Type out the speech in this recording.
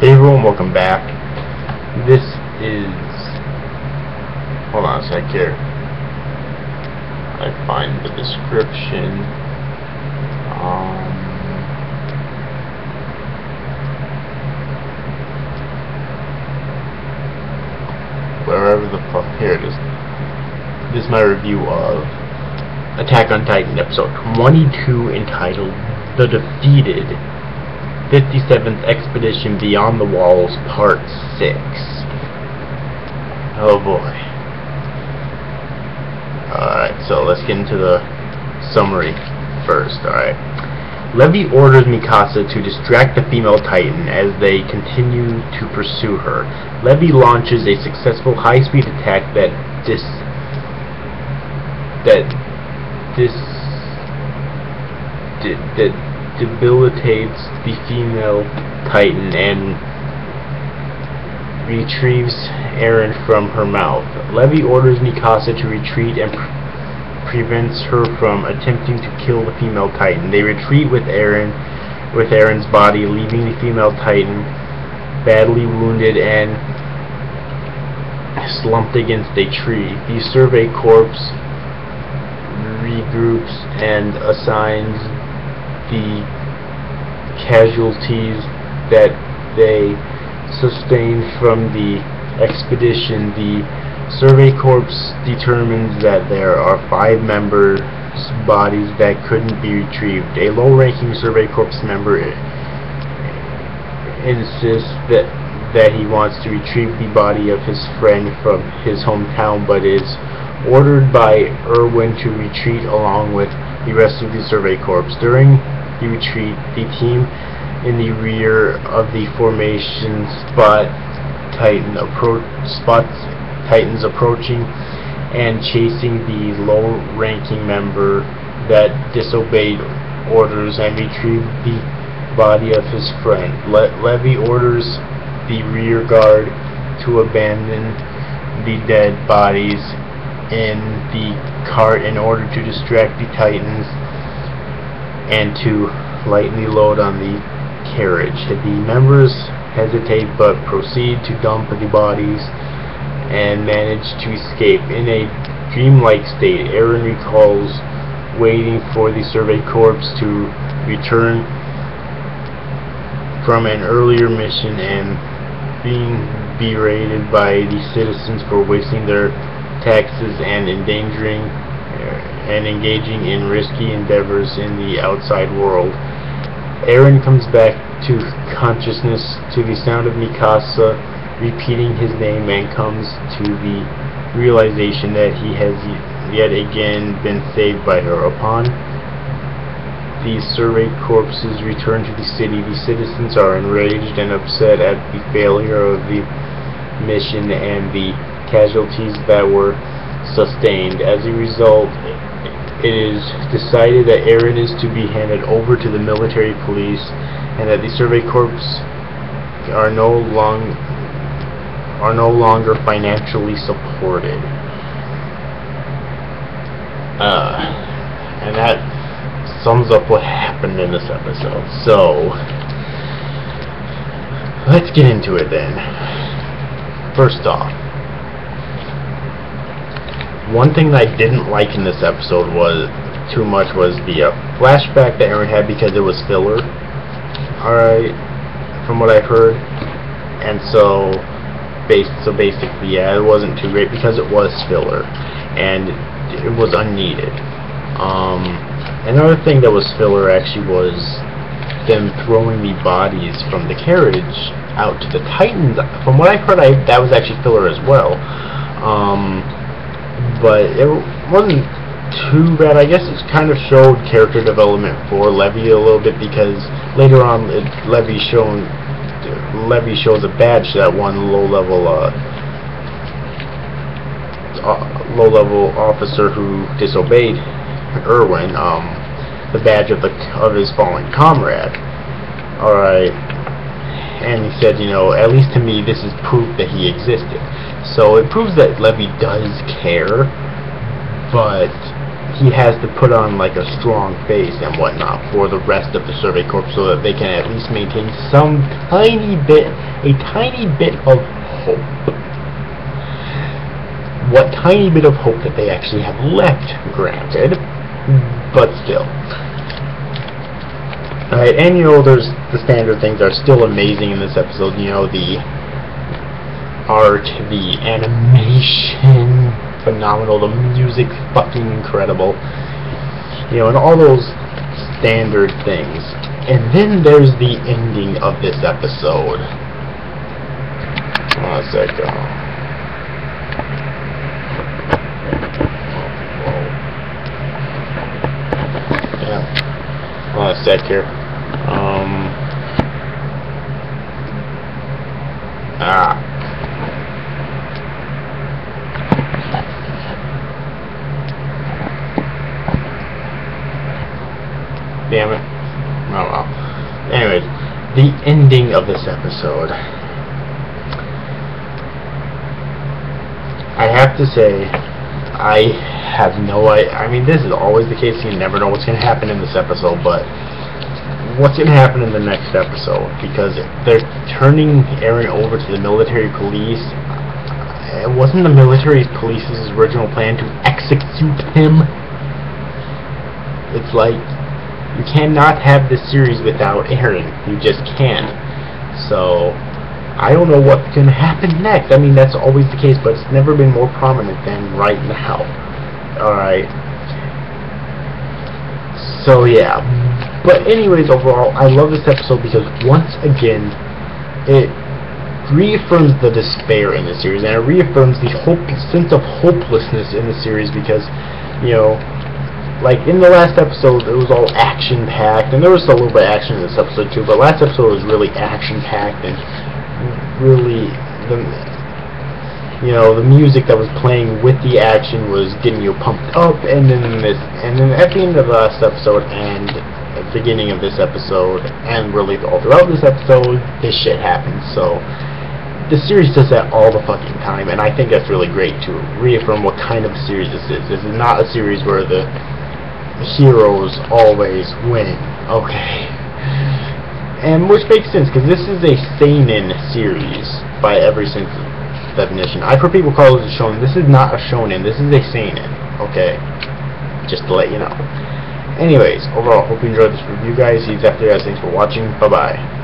Hey everyone, welcome back. This is... Hold on a sec here. I find the description. Wherever the fuck... Here it is. This is my review of Attack on Titan episode 22 entitled The Defeated 57th Expedition Beyond the Walls, Part 6. Oh boy. Alright, so let's get into the summary first, alright. Levy orders Mikasa to distract the female Titan as they continue to pursue her. Levy launches a successful high-speed attack that debilitates the female Titan and retrieves Eren from her mouth. Levy orders Mikasa to retreat and prevents her from attempting to kill the female Titan. They retreat with Eren's body, leaving the female Titan badly wounded and slumped against a tree. The Survey Corps regroups and assigns the casualties that they sustained from the expedition. The Survey Corps determines that there are 5 members' bodies that couldn't be retrieved. A low-ranking Survey Corps member insists that he wants to retrieve the body of his friend from his hometown, but is ordered by Erwin to retreat along with the rest of the Survey Corps. During the retreat, the team in the rear of the formation spots Titans approaching and chasing the low-ranking member that disobeyed orders and retrieved the body of his friend. Levy orders the rear guard to abandon the dead bodies in the cart in order to distract the Titans and to lightly load on the carriage. The members hesitate but proceed to dump the bodies and manage to escape. In a dreamlike state, Eren recalls waiting for the Survey Corps to return from an earlier mission and being berated by the citizens for wasting their taxes and endangering and engaging in risky endeavors in the outside world. Eren comes back to consciousness to the sound of Mikasa repeating his name and comes to the realization that he has yet again been saved by her. Upon the Survey Corpses return to the city, the citizens are enraged and upset at the failure of the mission and the casualties that were sustained. As a result, it is decided that Eren is to be handed over to the military police and that the Survey Corps are no longer financially supported. And that sums up what happened in this episode. So, let's get into it then. First off, one thing that I didn't like in this episode was the flashback that Eren had, because it was filler. Alright, from what I've heard. And so basically, yeah, it wasn't too great because it was filler. And it was unneeded. Another thing that was filler actually was them throwing the bodies from the carriage out to the Titans. From what I've heard, that was actually filler as well. But it wasn't too bad. I guess it kind of showed character development for Levy a little bit, because later on Levy shows a badge to that one low-level officer who disobeyed Erwin, the badge of his fallen comrade. Alright, and he said, at least to me, this is proof that he existed. So it proves that Levy does care, but he has to put on like a strong face and whatnot for the rest of the Survey Corps so that they can at least maintain some a tiny bit of hope. What tiny bit of hope that they actually have left, granted, but still. Alright, and there's the standard things are still amazing in this episode. The art, the animation, phenomenal, the music, fucking incredible. And all those standard things. And then there's the ending of this episode. One second. One sec here. Damn it. Oh well. Anyways, the ending of this episode. I have to say, I have no idea. I mean, this is always the case. You never know what's going to happen in this episode, but what's going to happen in the next episode? Because they're turning Eren over to the military police. It wasn't the military police's original plan to execute him. It's like, you cannot have this series without Eren. You just can't. So, I don't know what's going to happen next. I mean, that's always the case, but it's never been more prominent than right now. Alright. So, yeah. But anyways, overall, I love this episode because, once again, it reaffirms the despair in the series, and it reaffirms the sense of hopelessness in the series because, like in the last episode, it was all action-packed, and there was a little bit of action in this episode too, but last episode was really action-packed, and really, the music that was playing with the action was getting you pumped up, and then at the end of the last episode, and at the beginning of this episode, and really all throughout this episode, this shit happens, so the series does that all the fucking time, and I think that's really great to reaffirm what kind of series this is. This is not a series where the heroes always win, okay? And which makes sense, because this is a seinen series by every sense of definition. I've heard people call this a shonen. This is not a shonen, this is a seinen, okay? Just to let you know. Anyways, overall, hope you enjoyed this review, guys. See you after, guys. Thanks for watching. Bye-bye.